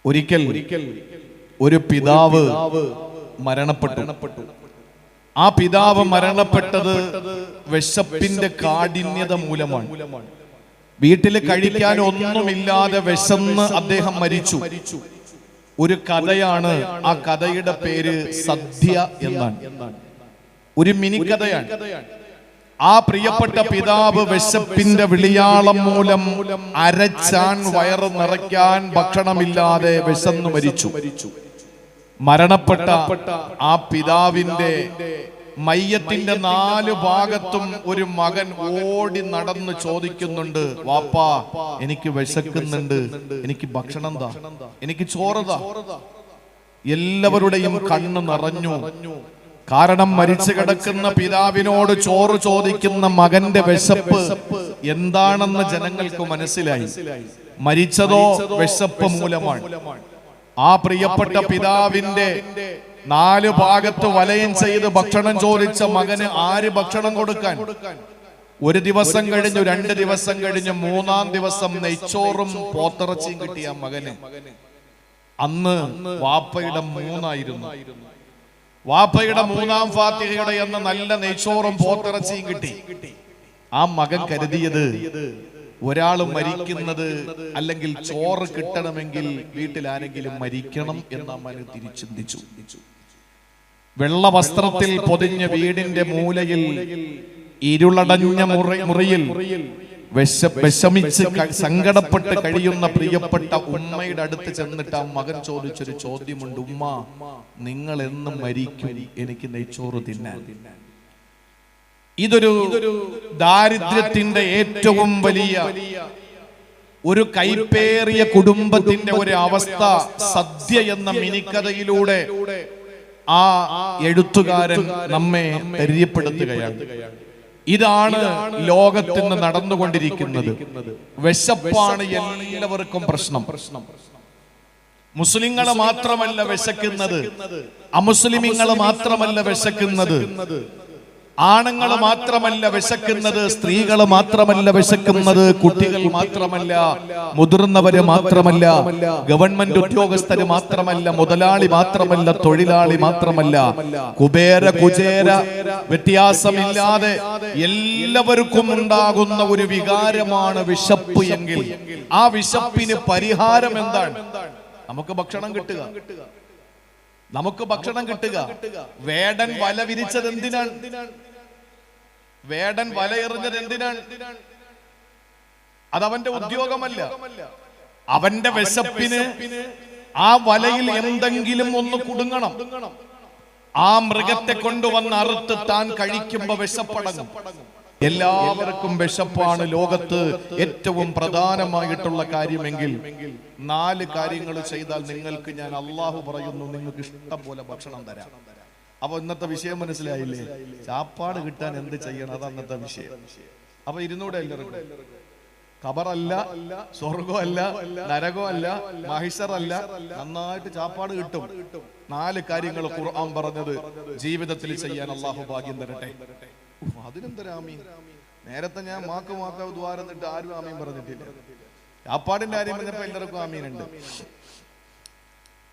ഒരിക്കൽ ഒരു പിതാവ് മരണപ്പെട്ടു. ആ പിതാവ് മരണപ്പെട്ടത് വിശപ്പിന്റെ കാഠിന്യത മൂലമാണ്. വീട്ടിൽ കഴിക്കാൻ ഒന്നുമില്ലാതെ വിശന്ന് അദ്ദേഹം മരിച്ചു. ഒരു കഥയാണ്, ആ കഥയുടെ പേര് സദ്യ എന്നാണ്. ഒരു മിനി കഥയാണ്. ആ പ്രിയപ്പെട്ട പിതാവ് വിശപ്പിന്റെ വിളിയാളം മൂലം അരച്ചാൻ വയറ് നിറയ്ക്കാൻ ഭക്ഷണമില്ലാതെ വിശന്നു മരിച്ചു. മരണപ്പെട്ട ആ പിതാവിന്റെ മയ്യത്തിന്റെ 4 ഭാഗത്തും ഒരു മകൻ ഓടി നടന്ന് ചോദിക്കുന്നുണ്ട്, വാപ്പാ എനിക്ക് വിശക്കുന്നുണ്ട്, എനിക്ക് ഭക്ഷണം താ, എനിക്ക് ചോറ് താ. എല്ലാവരുടെയും കണ്ണ് നിറഞ്ഞു. കാരണം മരിച്ചു കിടക്കുന്ന പിതാവിനോട് ചോറ് ചോദിക്കുന്ന മകന്റെ വിശപ്പ് എന്താണെന്ന് ജനങ്ങൾക്ക് മനസ്സിലായി. മരിച്ചതോ വിശപ്പ് മൂലമാണ്. ആ പ്രിയപ്പെട്ട പിതാവിന്റെ 4 ഭാഗത്ത് വലയം ചെയ്ത് ഭക്ഷണം ചോദിച്ച മകന് ആര് ഭക്ഷണം കൊടുക്കാൻ? ഒരു ദിവസം കഴിഞ്ഞു, 2 ദിവസം കഴിഞ്ഞു, 3-ാം ദിവസം നെയ്ച്ചോറും പോത്തിറച്ചിയും കിട്ടിയ മകന്. അന്ന് വാപ്പയുടെ 3ആയിരുന്നു. വാപ്പയുടെ 3-ാം ഫാത്തിഹയുടെ എന്ന നല്ല നെയ്ച്ചോറും പോത്തിറച്ചിയും കിട്ടി. ആ മകൻ കരുതിയത് ഒരാൾ മരിക്കുന്നത് അല്ലെങ്കിൽ ചോറ് കിട്ടണമെങ്കിൽ വീട്ടിൽ ആരെങ്കിലും മരിക്കണം എന്ന മകൻ തിരിച്ചിന്തിച്ചു. വെള്ള വസ്ത്രത്തിൽ പൊതിഞ്ഞ വീടിന്റെ മൂലയിൽ ഇരുളടഞ്ഞ മുറിയിൽ വിഷമിച്ച് സങ്കടപ്പെട്ട് കഴിയുന്ന പ്രിയപ്പെട്ട ഉമ്മയുടെ അടുത്ത് ചെന്നിട്ട് ആ മകൻ ചോദിച്ചൊരു ചോദ്യമുണ്ട്, ഉമ്മ നിങ്ങൾ എന്ന് മരിക്കും, എനിക്ക് നെയ്ച്ചോറ് തിന്നാൻ. ഇതൊരു ദാരിദ്ര്യത്തിന്റെ ഏറ്റവും വലിയ ഒരു കൈപ്പേറിയ കുടുംബത്തിന്റെ ഒരു അവസ്ഥ സദ്യ എന്ന മിനിക്കഥയിലൂടെ ആ എഴുത്തുകാരൻ നമ്മെ പരിചയപ്പെടുത്തുകയാണ്. ഇതാണ് ലോകത്തിന് നടന്നുകൊണ്ടിരിക്കുന്നത്. വിശപ്പാണ് എല്ലാവർക്കും പ്രശ്നം. മുസ്ലിങ്ങളെ മാത്രമല്ല വിശക്കുന്നത്, അമുസ്ലിമീങ്ങളെ മാത്രമല്ല വിശക്കുന്നത്, ആണുങ്ങൾ മാത്രമല്ല വിശക്കുന്നത്, സ്ത്രീകൾ മാത്രമല്ല വിശക്കുന്നത്, കുട്ടികൾ മാത്രമല്ല, മുതിർന്നവര് മാത്രമല്ല, ഗവൺമെന്റ് ഉദ്യോഗസ്ഥര് മാത്രമല്ല, മുതലാളി മാത്രമല്ല, തൊഴിലാളി മാത്രമല്ല, കുബേര കുചേര വ്യത്യാസമില്ലാതെ എല്ലാവർക്കും ഉണ്ടാകുന്ന ഒരു വികാരമാണ് വിശപ്പ് എങ്കിൽ ആ വിശപ്പിന് പരിഹാരം എന്താണ്? നമുക്ക് ഭക്ഷണം കിട്ടുക. നമുക്ക് ഭക്ഷണം കിട്ടുക. വേടൻ വല വിരിച്ചത് എന്തിനാണ്? വേടൻ വല എറിഞ്ഞത് എന്തിനാണ്? അതവന്റെ ഉദ്യോഗമല്ല. അവന്റെ വിശപ്പിന് ആ വലയിൽ എന്തെങ്കിലും ഒന്ന് കുടുങ്ങണം. ആ മൃഗത്തെ കൊണ്ടുവന്ന് അറുത്ത് താൻ കഴിക്കുമ്പോ വിശപ്പടങ്ങും. എല്ലാവർക്കും വിശപ്പാണ് ലോകത്ത് ഏറ്റവും പ്രധാനമായിട്ടുള്ള കാര്യമെങ്കിൽ 4 കാര്യങ്ങൾ ചെയ്താൽ നിങ്ങൾക്ക് ഞാൻ അള്ളാഹു പറയുന്നു, നിങ്ങൾക്ക് ഇഷ്ടം പോലെ ഭക്ഷണം തരാം. അപ്പൊ ഇന്നത്തെ വിഷയം മനസ്സിലായില്ലേ? ചാപ്പാട് കിട്ടാൻ എന്ത് ചെയ്യണം, അത് അന്നത്തെ വിഷയം. അപ്പൊ ഇരുന്നൂടെ എല്ലാവർക്കും ഖബറല്ല, സ്വർഗമല്ല, നരകമല്ല, മഹിഷറല്ല, നന്നായിട്ട് ചാപ്പാട് കിട്ടും. 4 കാര്യങ്ങൾ ഖുർആൻ പറഞ്ഞത് ജീവിതത്തിൽ ചെയ്യാൻ അള്ളാഹു ഭാഗ്യം തരട്ടെ. അതിനെന്തരാമീൻ? നേരത്തെ ഞാൻ മാക്ക് ദ്വാരന്നിട്ട് ആരും ആമീൻ പറഞ്ഞിട്ടില്ല. ചാപ്പാടിന്റെ കാര്യം പറഞ്ഞപ്പോ എല്ലാവർക്കും ആമീനുണ്ട്.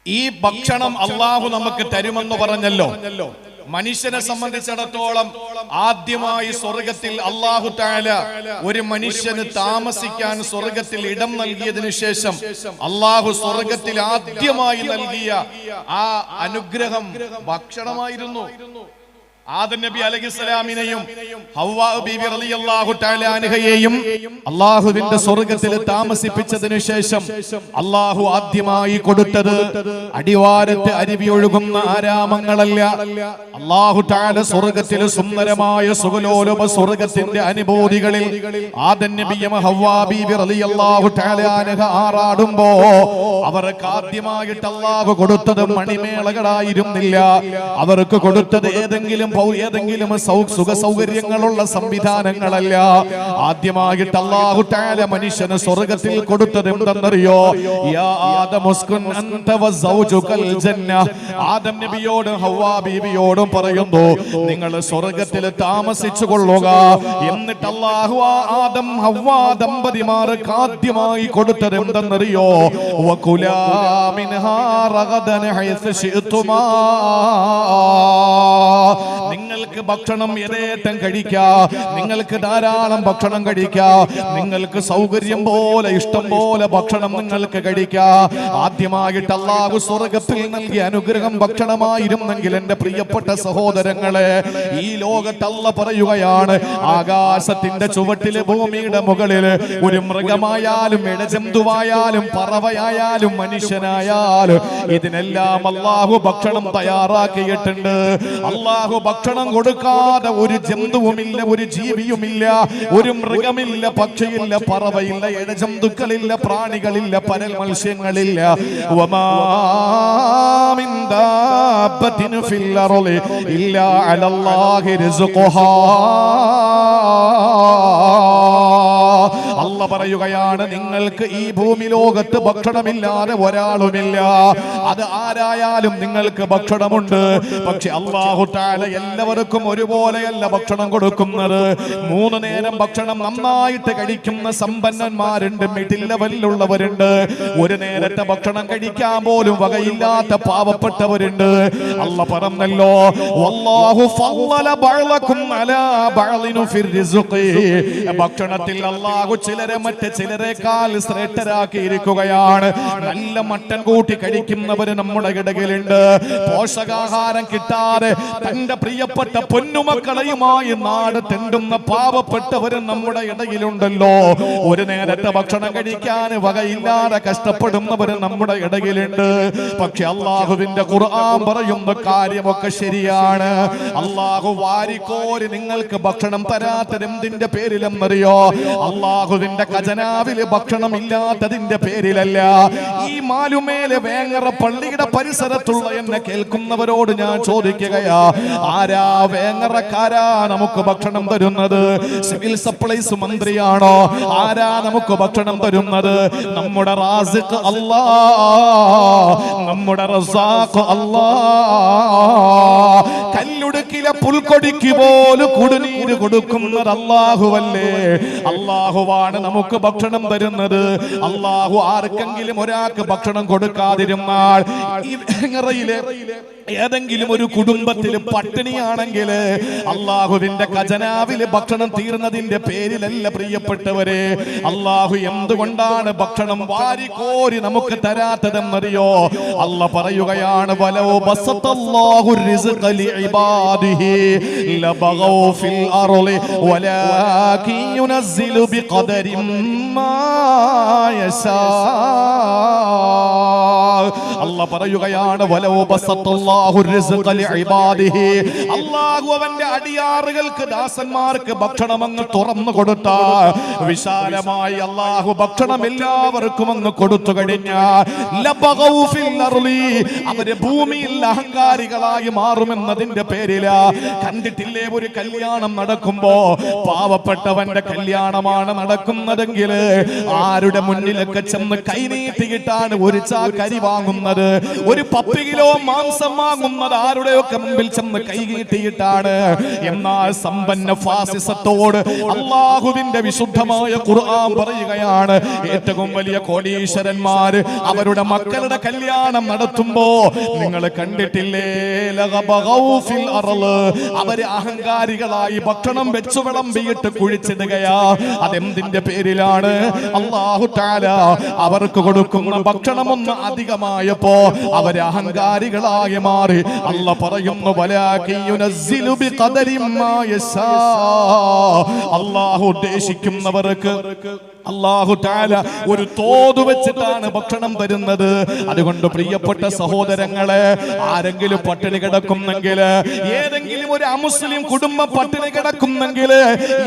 ഈ ഭക്ഷണം അള്ളാഹു നമുക്ക് തരുമെന്ന് പറഞ്ഞല്ലോ. മനുഷ്യനെ സംബന്ധിച്ചിടത്തോളം ആദ്യമായി സ്വർഗത്തിൽ അള്ളാഹു തആല ഒരു മനുഷ്യന് താമസിക്കാൻ സ്വർഗത്തിൽ ഇടം നൽകിയതിനു ശേഷം അള്ളാഹു സ്വർഗത്തിൽ ആദ്യമായി നൽകിയ ആ അനുഗ്രഹം ഭക്ഷണമായിരുന്നു. ആദം നബി അലൈഹിസ്സലാമിനെയും ഹവ്വാ ബീവി റളിയല്ലാഹു തആല അൻഹയെയും അല്ലാഹുവിന്റെ സ്വർഗ്ഗത്തിൽ താമസിപ്പിച്ചതിനു ശേഷം അല്ലാഹു ആദ്യമായി കൊടുത്തത് അടിവാരത്തെ അരുവി ഒഴുകുന്ന ആരാമങ്ങളല്ല. അല്ലാഹു തആല സ്വർഗ്ഗത്തിൽ സുന്ദരമായ സുഖലോലുപ സ്വർഗ്ഗത്തിന്റെ അനുഭൂതികളിൽ ആദം നബിയും ഹവ്വാ ബീവി റളിയല്ലാഹു തആല അൻഹ ആറാടുമ്പോ അവർക്ക് ആദ്യമായിട്ട് അല്ലാഹു കൊടുത്തത് മണിമേളകളായിരുന്നില്ല. അവർക്ക് കൊടുത്തത് ഏതെങ്കിലും ഏതെങ്കിലും സുഖ സൗകര്യങ്ങളുള്ള സംവിധാനങ്ങളല്ല. ആദ്യമായിട്ട് അല്ലാഹു തആല മനുഷ്യന് സ്വർഗ്ഗത്തിൽ കൊടുത്തത് എന്തെന്നറിയോ? യാ ആദം ഉസ്കുൻ അൻത വസൗജുകൽ ജന്ന. ആദം നബിയോടും ഹവ്വാ ബീവിയോടും പറയുന്നു, നിങ്ങൾ സ്വർഗ്ഗത്തിൽ താമസിച്ചു കൊള്ളുക. എന്നിട്ട് അല്ലാഹു ആദം ഹവ്വാ ദമ്പതിമാർക്ക് ആദ്യമായി കൊടുത്തത് എന്തെന്നറിയോ? വകുലാ മിൻഹാ റഗദൻ ഹൈസ് ശിഅ്തുമാ. നിങ്ങൾക്ക് ഭക്ഷണം യഥേഷ്ടം കഴിക്കാം, നിങ്ങൾക്ക് ധാരാളം ഭക്ഷണം കഴിക്കാം, നിങ്ങൾക്ക് സൗകര്യം പോലെ ഇഷ്ടം പോലെ ഭക്ഷണം നിങ്ങൾക്ക് കഴിക്കാം. ആദ്യമായിട്ട് അല്ലാഹു സ്വർഗ്ഗത്തിൽ നൽകിയ അനുഗ്രഹം ഭക്ഷണമായിരുന്നെങ്കിൽ എന്റെ പ്രിയപ്പെട്ട സഹോദരങ്ങളെ, ഈ ലോകത്ത് അല്ലാഹു പറയുകയാണ്, ആകാശത്തിന്റെ ചുവട്ടില് ഭൂമിയുടെ മുകളില് ഒരു മൃഗമായാലും ഇഴജന്തുവായാലും പറവയായാലും മനുഷ്യനായാലും ഇതിനെല്ലാം അല്ലാഹു ഭക്ഷണം തയ്യാറാക്കിയിട്ടുണ്ട്. അല്ലാഹു ഭക്ഷണം കൊടുക്കാതെ ഒരു ജന്തുവുമില്ല, ഒരു ജീവിയുമില്ല, ഒരു മൃഗമില്ല, പക്ഷിയില്ല, പറവയില്ല, ഇഴജന്തുക്കളില്ല, പ്രാണികളില്ല, പരൽ മത്സ്യങ്ങളില്ല. വമാ മിൻ ദാബത്തിൻ ഫിൽ അർളി ഇല്ലാ അലല്ലാഹി റിസ്ഖുഹാ. അല്ലാഹു പറയുകയാണ്, നിങ്ങൾക്ക് ഈ ഭൂമി ലോകത്ത് ഭക്ഷണമില്ലാതെ ഒരാളുമില്ല. അത് ആരായാലും നിങ്ങൾക്ക് ഭക്ഷണമുണ്ട്. പക്ഷെ അല്ലാഹു തആല എല്ലാവർക്കും ഒരുപോലെയല്ല ഭക്ഷണം കൊടുക്കുന്നത്. 3 നേരം ഭക്ഷണം നന്നായിട്ട് കഴിക്കുന്ന സമ്പന്നന്മാരുണ്ട്, മിഡിൽ ലെവലിലുള്ളവരുണ്ട്. ഒരു നേരത്തെ ഭക്ഷണം കഴിക്കാൻ പോലും വകയില്ലാത്ത പാവപ്പെട്ടവരുണ്ട്. അല്ലാഹു പറഞ്ഞല്ലോ, വല്ലാഹു ഫളല ബഅലകും അലാ ബഅലിൻ ഫിർ റിസ്ഖി. ഭക്ഷണത്തിൽ അല്ലാഹു ചിലരെ മറ്റ് ചിലരെക്കാൾ ശ്രേഷ്ഠരാക്കിയിരിക്കുകയാണ്. നല്ല മട്ടൻ കൂട്ടി കഴിക്കുന്നവര് നമ്മുടെ ഇടയിലുണ്ട്. പോഷകാഹാരം കിട്ടാതെ തന്റെ പ്രിയപ്പെട്ട പൊന്നുമക്കളെയുമായി നാട് തെണ്ടുന്ന പാവപ്പെട്ടവരും നമ്മുടെ ഇടയിലുണ്ടല്ലോ. ഒരു നേരത്തെ ഭക്ഷണം കഴിക്കാൻ വകയില്ലാതെ കഷ്ടപ്പെടുന്നവര് നമ്മുടെ ഇടയിലുണ്ട്. പക്ഷെ അല്ലാഹുവിന്റെ ഖുർആൻ പറയുന്ന കാര്യമൊക്കെ ശരിയാണ്. അല്ലാഹു വാരിക്കോരി നിങ്ങൾക്ക് ഭക്ഷണം തരാത്തത് എന്തിന്റെ പേരിലെന്നറിയോ? അല്ലാഹുവിന്റെ ഖജനാവില് ഭക്ഷണം ഇല്ലാത്തതിന്റെ പേരിലല്ല. ഈ മാലുമേലെ വേങ്ങറ പള്ളിയുടെ പരിസരത്തുള്ള എന്നെ കേൾക്കുന്നവരോട് ഞാൻ ചോദിക്കുകയാ, ആരാ വേങ്ങറക്കാരാ നമുക്ക് ഭക്ഷണം തരുന്നത്? സിവിൽ സപ്ലൈസ് മന്ത്രിയാണോ? ആരാ നമുക്ക് ഭക്ഷണം തരുന്നത്? നമ്മുടെ റാസിഖ് അല്ലാ, നമ്മുടെ റസാഖ് അല്ലാ. കല്ലുടുക്കിലെ പുൽക്കൊടിക്ക് പോലും കുടിനീര് കൊടുക്കുന്നത് അല്ലാഹുവല്ലേ. അല്ലാഹുവാണ് നമുക്ക് ഭക്ഷണം തരുന്നത്. അല്ലാഹു ആർക്കെങ്കിലും ഒരാൾക്ക് ഭക്ഷണം കൊടുക്കാതിരുന്നാൽ ഈ വേങ്ങറയിലെ ഏതെങ്കിലും ഒരു കുടുംബത്തിൽ പട്ടിണിയാണെങ്കിൽ അല്ലാഹുവിന്റെ ഖജനാവിലെ ഭക്ഷണം തീർന്നതിന്റെ പേരിലല്ല പ്രിയപ്പെട്ടവരെ. അല്ലാഹു എന്തുകൊണ്ടാണ് ഭക്ഷണം വാരിക്കോരി നമുക്ക് തരാത്തതെന്നറിയോ? അല്ലാഹു പറയുകയാണ്, വലൗ ബസതല്ലാഹു റിസ്ഖ ലിഇബാദിഹി ലബഗൗ ഫിൽ അർളി വലാകിൻ യുനസ്സിലു ബിഖദരിൻ മാ യശാ. അല്ലാഹു പറയുകയാണ്, വലൗ ബസതല്ലാഹു റിസ്ഖ ലിഇബാദിഹി. അല്ലാഹു അവന്റെ അടിയാറുകൾക്ക് ദാസന്മാർക്ക് ഭക്ഷണം അങ്ങ് തുറന്നു കൊടുത്താൽ, വിശാലമായി അല്ലാഹു ഭക്ഷണം എല്ലാവർക്കും അങ്ങ് കൊടുത്തു കഴിഞ്ഞാൽ ലബഗൗ ഫിൽ അർളി, അവര് ഭൂമിയിൽ അഹങ്കാരികളായി മാറുമെന്നതിന്റെ പേരിലാ. കണ്ടിട്ടില്ലേ, ഒരു കല്യാണം നടക്കുമ്പോ പാവപ്പെട്ടവന്റെ കല്യാണമാണ് നടക്കുന്നതെങ്കിൽ ആരുടെ മുന്നിലൊക്കെ ചെന്ന് കൈനീട്ടിയിട്ടാണ് ഒരു ചാക്കരി വാങ്ങുന്നത്, ഒരു 10 കിലോ മാംസം വാങ്ങുന്നത് ആരുടെയൊക്കെ മുമ്പിൽ ചെന്ന് കൈകീട്ടിയിട്ടാണ്. എന്നാൽ സമ്പന്ന ഫാസിസത്തോട് അല്ലാഹുവിന്റെ വിശുദ്ധമായ ഖുർആൻ പറയുകയാണ്, ഏറ്റവും വലിയ കോടീശ്വരന്മാര് അവരുടെ മക്കളുടെ കല്യാണം നടത്തുമ്പോ നിങ്ങൾ കണ്ടിട്ടില്ലേ, ലഗബഗൗ ഫിൽ അർള്, അവര് അഹങ്കാരികളായി ഭക്ഷണം വെച്ചു വിളമ്പിയിട്ട് കുഴിച്ചിടുകയാ. അതെന്തിന്റെ പേരിലാണ്? അല്ലാഹു തആല അവർക്ക് കൊടുക്കുന്ന ഭക്ഷണമൊന്ന് അധികമായപ്പോ അവര് അഹങ്കാരികളായി മാറി. അല്ലാഹു പറയുന്നു, വലാകിൻ യുനസ്സിലു ബിഖദരി മാ യശാ. അല്ലാഹു ഉദ്ദേശിക്കുന്നവർക്ക് അല്ലാഹു തആല ഒരു തോത് വെച്ചിട്ടാണ് ഭക്ഷണം തരുന്നത്. അതുകൊണ്ട് പ്രിയപ്പെട്ട സഹോദരങ്ങളെ, ആരെങ്കിലും പട്ടിണി കിടക്കുന്നെങ്കിൽ, ഏതെങ്കിലും ഒരു അമുസ്ലിം കുടുംബം പട്ടിണി കിടക്കുന്നെങ്കിൽ,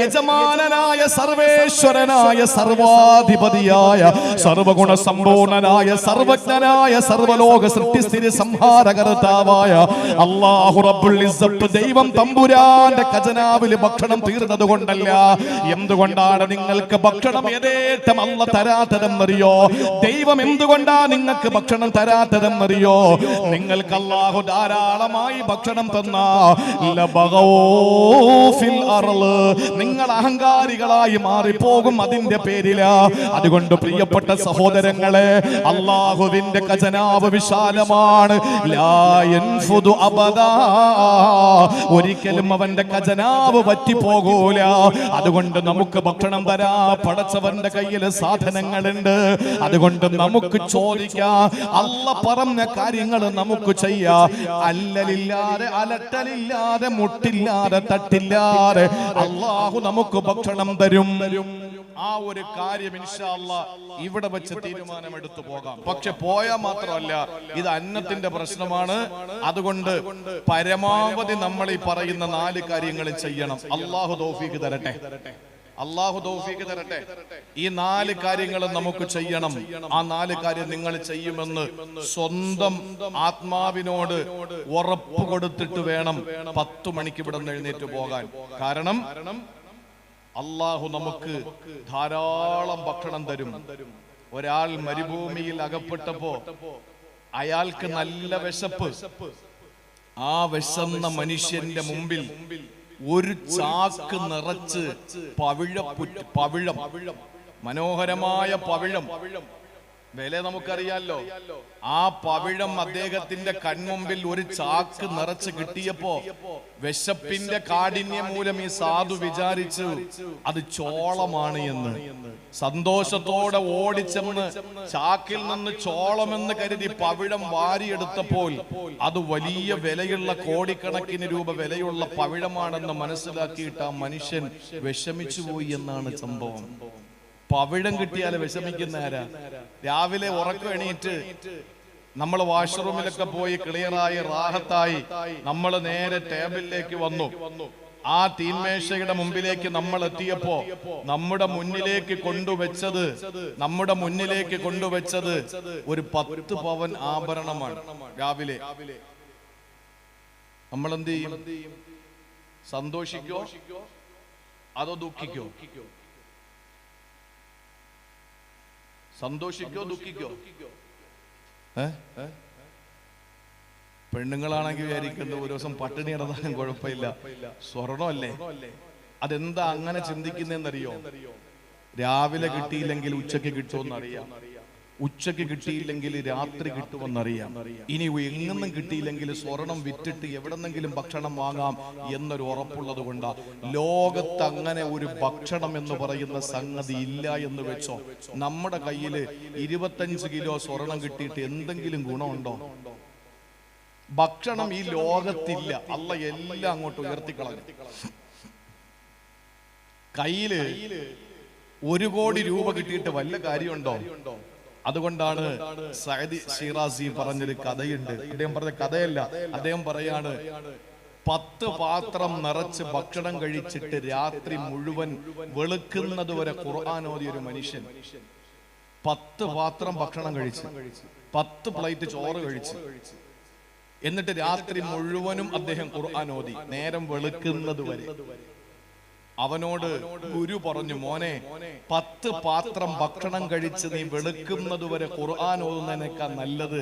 യജമാനനായ സർവേശ്വരനായ സർവാധിപതിയായ സർവഗുണ സമ്പൂർണനായ സർവജ്ഞനായ സർവലോക സൃഷ്ടിസ്ഥിതി സംഹാരകർത്താവായ അല്ലാഹു റബ്ബുൽ ഇസ്സത്ത് ദൈവം തമ്പുരാന്റെ ഖജനാവിൽ ഭക്ഷണം തീർന്നത് കൊണ്ടല്ല. എന്തുകൊണ്ടാണ് നിങ്ങൾക്ക് ഭക്ഷണം യഥേഷ്ടം അല്ല തരാത്തതെന്നറിയോ? ദൈവം എന്തുകൊണ്ടാ നിങ്ങൾക്ക് ഭക്ഷണം തരാത്തതെന്നറിയോ? നിങ്ങൾക്ക് അല്ലാഹു ധാരാളമായി ഭക്ഷണം തന്നാ നിങ്ങൾ അഹങ്കാരികളായി മാറിപ്പോകും അതിന്റെ പേരില. അതുകൊണ്ട് പ്രിയപ്പെട്ട സഹോദരങ്ങളെ, അല്ലാഹുവിന്റെ ഖജനാവ് വിശാലമാണ്. ലാ യൻഫുദു അബദാ, ഒരിക്കലും അവന്റെ ഖജനാവ് വറ്റിപ്പോകൂല. അതുകൊണ്ട് നമുക്ക് ഭക്ഷണം തരാ പടച്ചവന്റെ കയ്യിൽ സാധനങ്ങളുണ്ട്. അതുകൊണ്ട് നമുക്ക് ചോദിക്കാം, അല്ല പറഞ്ഞ കാര്യങ്ങൾ നമുക്ക് ചെയ്യാം. അല്ലലില്ലാതെ അലട്ടലില്ലാതെ മുട്ടില്ലാതെ തട്ടില്ലാതെ അല്ലാഹു നമുക്ക് ഭക്ഷണം തരും. ആ ഒരു കാര്യം ഇൻഷാ അല്ലാഹ് ഇവിടെ വെച്ച് തീരുമാനമെടുത്തു പോകാം. പക്ഷെ പോയാൽ മാത്രമല്ല, ഇത് അന്നത്തിന്റെ പ്രശ്നമാണ്. അതുകൊണ്ട് പരമാവധി നമ്മൾ ഈ പറയുന്ന 4 കാര്യങ്ങൾ ചെയ്യണം. അല്ലാഹു തൗഫീഖ് തരട്ടെ, അല്ലാഹു തൗഫീഖ് തരട്ടെ. ഈ 4 കാര്യങ്ങൾ നമുക്ക് ചെയ്യണം. ആ 4 കാര്യം നിങ്ങൾ ചെയ്യുമെന്ന് സ്വന്തം ആത്മാവിനോട് ഉറപ്പ് കൊടുത്തിട്ട് വേണം 10 മണിക്ക് ഇവിടെ നിന്ന് എഴുന്നേറ്റ് പോകാൻ. കാരണം അല്ലാഹു നമുക്ക് ധാരാളം ഭക്ഷണം തരും. ഒരാൾ മരുഭൂമിയിൽ അകപ്പെട്ടപ്പോ അയാൾക്ക് നല്ല വിശപ്പ്. ആ വിശന്ന മനുഷ്യന്റെ മുമ്പിൽ ഒരു ചാക്ക് നിറച്ച് പവിഴം, മനോഹരമായ പവിഴം, വില നമുക്കറിയാലോ. ആ പവിഴം അദ്ദേഹത്തിന്റെ കൺമുമ്പിൽ ഒരു ചാക്ക് നിറച്ച് കിട്ടിയപ്പോ വിശപ്പിന്റെ കാഠിന്യം മൂലം ഈ സാധു വിചാരിച്ചു അത് ചോളമാണ് എന്ന്. സന്തോഷത്തോടെ ഓടിച്ചെന്ന് ചാക്കിൽ നിന്ന് ചോളമെന്ന് കരുതി പവിഴം വാരിയെടുത്തപ്പോൾ അത് വലിയ വിലയുള്ള കോടിക്കണക്കിന് രൂപ വിലയുള്ള പവിഴമാണെന്ന് മനസ്സിലാക്കിയിട്ട് ആ മനുഷ്യൻ വിഷമിച്ചു പോയി എന്നാണ് സംഭവം. പവിഴം കിട്ടിയാൽ വിഷമിക്കുന്ന ആരാ? രാവിലെ ഉറക്കം എണീറ്റ് നമ്മൾ വാഷ്റൂമിലൊക്കെ പോയി ക്ലിയറായി റാഹത്തായി നമ്മൾ നേരെ ടേബിളിലേക്ക് വന്നു. ആ തീന്മേശയുടെ മുമ്പിലേക്ക് നമ്മൾ എത്തിയപ്പോ നമ്മുടെ മുന്നിലേക്ക് കൊണ്ടുവച്ചത് ഒരു 10 പവൻ ആഭരണമാണ്. രാവിലെ നമ്മൾ എന്ത് ചെയ്യും? സന്തോഷിക്കോ അതോ ദുഃഖിക്കോ? സന്തോഷിക്കോ ദുഃഖിക്കോ? പെണ്ണുങ്ങളാണെങ്കിൽ വിചാരിക്കുന്നത് ഒരു ദിവസം പട്ടിണി കിടന്നാലും കുഴപ്പമില്ല, സ്വർണമല്ലേ. അതെന്താ അങ്ങനെ ചിന്തിക്കുന്നതെന്നറിയോ? രാവിലെ കിട്ടിയില്ലെങ്കിൽ ഉച്ചയ്ക്ക് കിട്ടുമെന്നറിയാം, ഉച്ചയ്ക്ക് കിട്ടിയില്ലെങ്കിൽ രാത്രി കിട്ടുമെന്നറിയാം. ഇനി എങ്ങൊന്നും കിട്ടിയില്ലെങ്കിൽ സ്വർണം വിറ്റിട്ട് എവിടെന്നെങ്കിലും ഭക്ഷണം വാങ്ങാം എന്നൊരു ഉറപ്പുള്ളത് കൊണ്ടാ. ലോകത്ത് അങ്ങനെ ഒരു ഭക്ഷണം എന്ന് പറയുന്ന സംഗതി ഇല്ല എന്ന് വെച്ചോ. നമ്മുടെ കയ്യിൽ 25 കിലോ സ്വർണം കിട്ടിയിട്ട് എന്തെങ്കിലും ഗുണമുണ്ടോ? ഭക്ഷണം ഈ ലോകത്തില്ല. അല്ല എല്ലാം അങ്ങോട്ട് ഉയർത്തിക്കളഞ്ഞു. കയ്യില് 1 കോടി രൂപ കിട്ടിയിട്ട് വല്ല കാര്യമുണ്ടോ? അതുകൊണ്ടാണ് സഅദി ഷിറാസി പറഞ്ഞൊരു കഥയുണ്ട്. അദ്ദേഹം പറഞ്ഞ കഥയല്ല, അദ്ദേഹം പറയാണ് 10 പാത്രം നിറച്ച് ഭക്ഷണം കഴിച്ചിട്ട് രാത്രി മുഴുവൻ വെളുക്കുന്നത് വരെ ഖുർആൻ ഓതിയ ഒരു മനുഷ്യൻ. 10 പാത്രം ഭക്ഷണം കഴിച്ച് 10 പ്ലേറ്റ് ചോറ് കഴിച്ച് എന്നിട്ട് രാത്രി മുഴുവനും അദ്ദേഹം ഖുർആൻ ഓതി നേരം വെളുക്കുന്നത് വരെ. അവനോട് ഗുരു പറഞ്ഞു, മോനെ 10 പാത്രം ഭക്ഷണം കഴിച്ച് നീ വെളുക്കുന്നത് വരെ ഖുർആൻ ഓതുന്നതിനേക്കാൾ നല്ലത്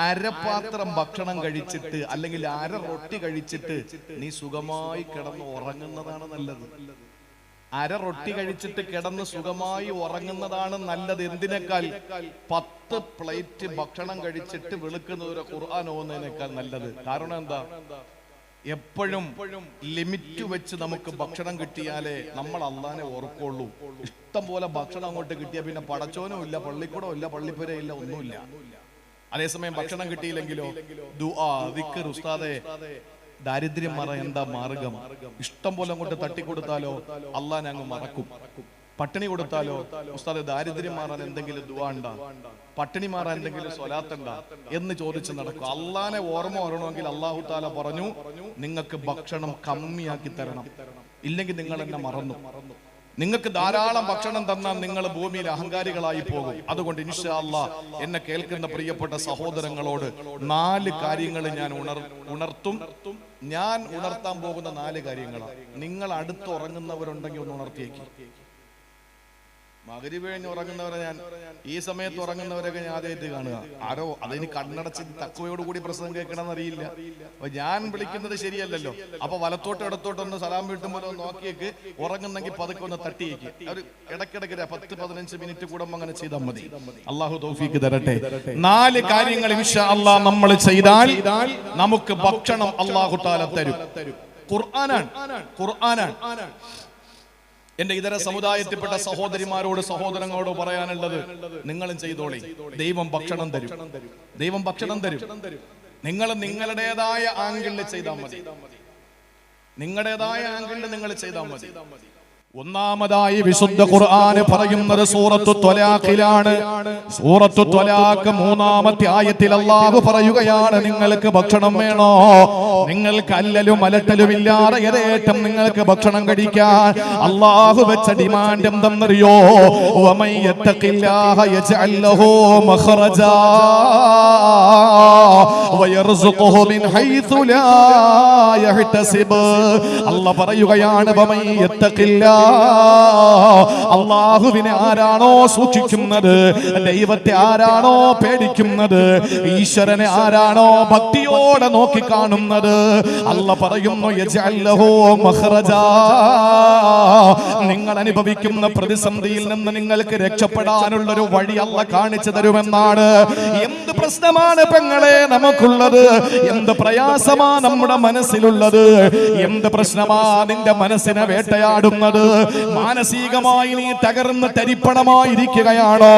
അരപാത്രം ഭക്ഷണം കഴിച്ചിട്ട് അല്ലെങ്കിൽ 1/2 റൊട്ടി കഴിച്ചിട്ട് നീ സുഖമായി കിടന്ന് ഉറങ്ങുന്നതാണ് നല്ലത്. 1/2 റൊട്ടി കഴിച്ചിട്ട് കിടന്ന് സുഖമായി ഉറങ്ങുന്നതാണ് നല്ലത്. എന്തിനേക്കാൾ 10 പ്ലേറ്റ് ഭക്ഷണം കഴിച്ചിട്ട് വെളുക്കുന്നത് വരെ ഖുർആൻ ഓതുന്നതിനേക്കാൾ നല്ലത്. കാരണം എന്താ? എപ്പോഴും ലിമിറ്റ് വെച്ച് നമുക്ക് ഭക്ഷണം കിട്ടിയാലേ നമ്മൾ അള്ളാനെ ഓർക്കുള്ളൂ. ഇഷ്ടം പോലെ ഭക്ഷണം അങ്ങോട്ട് കിട്ടിയാൽ പിന്നെ പടച്ചോനും ഇല്ല, പള്ളിക്കൂടം ഇല്ല, പള്ളിപ്പുരയില്ല, ഒന്നുമില്ല. അതേസമയം ഭക്ഷണം കിട്ടിയില്ലെങ്കിലോ ദുആ, ദിക്ർ, ഉസ്താദേ ദാരിദ്ര്യം മാറാൻ എന്താ മാർഗം? ഇഷ്ടം പോലെ അങ്ങോട്ട് തട്ടിക്കൊടുത്താലോ അള്ളാനെ അങ്ങ് മറക്കും. പട്ടിണി കൊടുത്താലോ ഉസ്താദ് ദാരിദ്ര്യം മാറാൻ എന്തെങ്കിലും ദുആ ഉണ്ടാ, പട്ടിണി മാറാൻ എന്തെങ്കിലും സ്വലാത്തുണ്ടാ എന്ന് ചോദിച്ച് നടക്കും. അള്ളാനെ ഓർമ്മ വരണമെങ്കിൽ അല്ലാഹു തആല പറഞ്ഞു, നിങ്ങൾക്ക് ഭക്ഷണം കമ്മിയാക്കി തരണം, ഇല്ലെങ്കിൽ നിങ്ങൾ എന്നെ മറന്നു. നിങ്ങൾക്ക് ധാരാളം ഭക്ഷണം തന്നാൽ നിങ്ങൾ ഭൂമിയിൽ അഹങ്കാരികളായി പോകും. അതുകൊണ്ട് ഇൻഷാ അല്ലാഹ് എന്നെ കേൾക്കുന്ന പ്രിയപ്പെട്ട സഹോദരങ്ങളോട് 4 കാര്യങ്ങൾ ഞാൻ ഉണർത്തും. ഞാൻ ഉണർത്താൻ പോകുന്ന 4 കാര്യങ്ങളാണ്. നിങ്ങൾ അടുത്ത് ഉറങ്ങുന്നവരുണ്ടെങ്കിൽ ഒന്ന് ഉണർത്തിയേക്ക്. മഗ്‌രിബ് കഴിഞ്ഞ് ഉറങ്ങുന്നവരെ ഞാൻ ഈ സമയത്ത് ഉറങ്ങുന്നവരൊക്കെ ഞാൻ ആദ്യമായിട്ട് കാണുക. ആരോ അതിന് കണ്ണടച്ച് തഖ്വയോടുകൂടി പ്രസംഗം കേൾക്കണമെന്ന് അറിയില്ല. അപ്പൊ ഞാൻ വിളിക്കുന്നത് ശരിയല്ലല്ലോ. അപ്പൊ വലത്തോട്ട് ഇടത്തോട്ടൊന്ന് സലാം വീട്ടുമ്പോൾ നോക്കിയേക്ക്. ഉറങ്ങുന്നെങ്കിൽ പതുക്കെ ഒന്ന് തട്ടിയേക്ക്. ഒരു ഇടയ്ക്കിടയ്ക്ക് 10-15 മിനിറ്റ് കൂടുമ്പോൾ അങ്ങനെ ചെയ്താൽ മതി. അള്ളാഹു തൗഫീക്ക് തരട്ടെ. 4 കാര്യങ്ങൾ ഇൻഷാ അല്ലാഹ് നമ്മൾ ചെയ്താൽ നമുക്ക് ഭക്ഷണം അള്ളാഹു തആല തരും. ഖുർആനാണ്. എന്റെ ഇതര സമുദായത്തിൽപ്പെട്ട സഹോദരിമാരോട് സഹോദരങ്ങളോട് പറയാനുള്ളത്, നിങ്ങളും ചെയ്തോളി. ദൈവം ഭക്ഷണം തരും. നിങ്ങൾ നിങ്ങളുടേതായ ആംഗിളിൽ ചെയ്താൽ മതി. നിങ്ങൾ ചെയ്താൽ മതി. ഒന്നാമതായി വിശുദ്ധ ഖുർആൻ പറയുന്നത് സൂറത്തു ത്വലാഖിലാണ്. സൂറത്തു ത്വലാഖ് 3-ാമത്തെ ആയത്തിൽ അല്ലാഹു പറയുകയാണ്, നിങ്ങൾക്ക് ഭക്ഷണം വേണോ? നിങ്ങൾക്ക് അല്ലലും അലട്ടലും ഇല്ലാതെ യഥേഷ്ടം നിങ്ങൾക്ക് ഭക്ഷണം കഴിക്കാൻ അല്ലാഹു വെച്ച ഡിമാൻഡ് എന്തെന്നറിയോ? വമൻ യത്തഖില്ലാഹ യജ്അൽ ലഹു മഖ്റജാ വയർസുഖുഹു മിൻ ഹൈതു ലാ യഹ്തസിബ്. അല്ലാഹു പറയുകയാണ്, വമൻ യത്തഖില്ലാഹ, അല്ലാഹുവിനെ ആരാണോ സൂക്ഷിക്കുന്നത്, ദൈവത്തെ ആരാണോ പേടിക്കുന്നത്, ഈശ്വരനെ ആരാണോ ഭക്തിയോടെ നോക്കിക്കാണുന്നത്, അല്ലാഹു പറയുന്നു യജ്അൽ ലഹു മഖ്റജാ, നിങ്ങൾ അനുഭവിക്കുന്ന പ്രതിസന്ധിയിൽ നിന്ന് നിങ്ങൾക്ക് രക്ഷപ്പെടാനുള്ളൊരു വഴി അല്ലാഹു കാണിച്ചു തരുമെന്നാണ്. എന്ത് പ്രശ്നമാണ് പെങ്ങളെ നമുക്കുള്ളത്? എന്ത് പ്രയാസമാ നമ്മുടെ മനസ്സിലുള്ളത്? എന്ത് പ്രശ്നമാ നിന്റെ മനസ്സിനെ വേട്ടയാടുന്നത്? മാനസികമായി നീ തകർന്ന് തരിപ്പണമായിരിക്കുകയാണോ?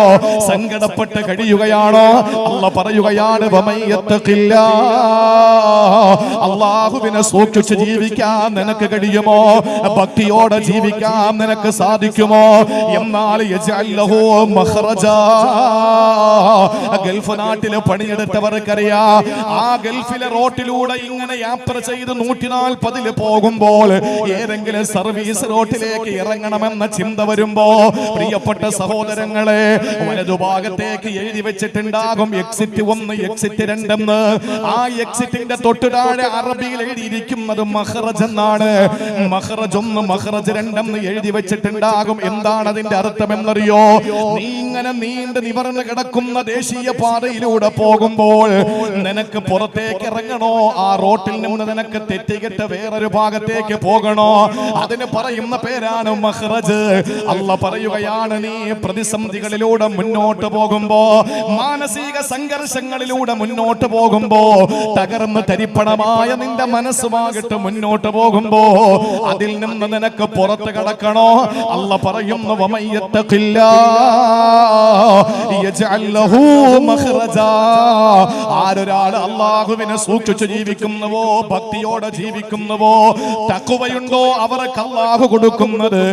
സങ്കടപ്പെട്ട് കഴിയുകയാണോ? അല്ലാഹു പറയുകയാണ്, വമൻ യത്തഖില്ലാഹ്, അല്ലാഹുവിനെ സൂക്ഷിച്ച് ജീവിക്കാൻ നിനക്ക് കഴിയുമോ? ഭക്തിയോടെ ജീവിക്കാൻ നിനക്ക് സാധിക്കുമോ? എന്നാൽ യജ്അൽ ലഹു മഖ്റജാ. ഗൾഫ് നാട്ടിലെ പണിയെടുത്തവർക്കറിയാം, ആ ഗൾഫിലെ റോട്ടിലൂടെ ഇങ്ങനെ യാത്ര ചെയ്ത് 140-ൽ പോകുമ്പോൾ ഏതെങ്കിലും സർവീസ് റോട്ടിലേക്ക് ഇറങ്ങണമെന്ന ചിന്ത വരുമ്പോ, പ്രിയപ്പെട്ട സഹോദരങ്ങളെ, വലതുഭാഗത്തേക്ക് എഴുതി വെച്ചിട്ടുണ്ടാകും എക്സിറ്റ് 1, എക്സിറ്റ് 2 എന്ന്. ആ എക്സിറ്റിന്റെ തൊട്ടു താഴെ അറബിയിൽ എഴുതിയിരിക്കുന്നത് മഖ്റജ് എന്നാണ്. മഖ്റജ് 1, മഖ്റജ് 2 എന്ന് എഴുതി വെച്ചിട്ടുണ്ടാകും. എന്താണ് അതിന്റെ അർത്ഥം എന്നറിയോ? നീ ഇങ്ങനെ നീണ്ടു നിവർന്ന് കിടക്കുന്ന ദേശീയ പാതയിലൂടെ പോകുമ്പോൾ നിനക്ക് പുറത്തേക്ക് ഇറങ്ങണോ? ആ റോട്ടിൽ നിന്ന് നിനക്ക് തെറ്റികെട്ട് വേറൊരു ഭാഗത്തേക്ക് പോകണോ? അതിന് പറയുന്ന പേരാണ് മഖ്റജ്. അല്ലാഹു പറയുകയാണ്, നീ പ്രതിസന്ധികളിലൂടെ മുന്നോട്ട് പോകുമ്പോ, മാനസിക സംഘർഷങ്ങളിലൂടെ മുന്നോട്ട് പോകുമ്പോ, തകർന്ന് തരിപ്പണമായ നിന്റെ മനസ്സുമാകിട്ട് മുന്നോട്ട് പോകുമ്പോ, അതിൽ നിന്ന് നിനക്ക് പുറത്ത് കടക്കണോ? അല്ലാഹു പറയുന്നു, വമൻ യത്തഖില്ലാഹ് യജ്അൽ ലഹു മഖ്റജാ. ആരൊരാൾ അല്ലാഹുവിനെ സൂക്ഷിച്ച് ജീവിക്കുന്നുവോ, ഭക്തിയോടെ ജീവിക്കുന്നുവോ, തഖ്വയുണ്ടോ, അവർക്ക് അല്ലാഹു കൊടുക്കുന്നത്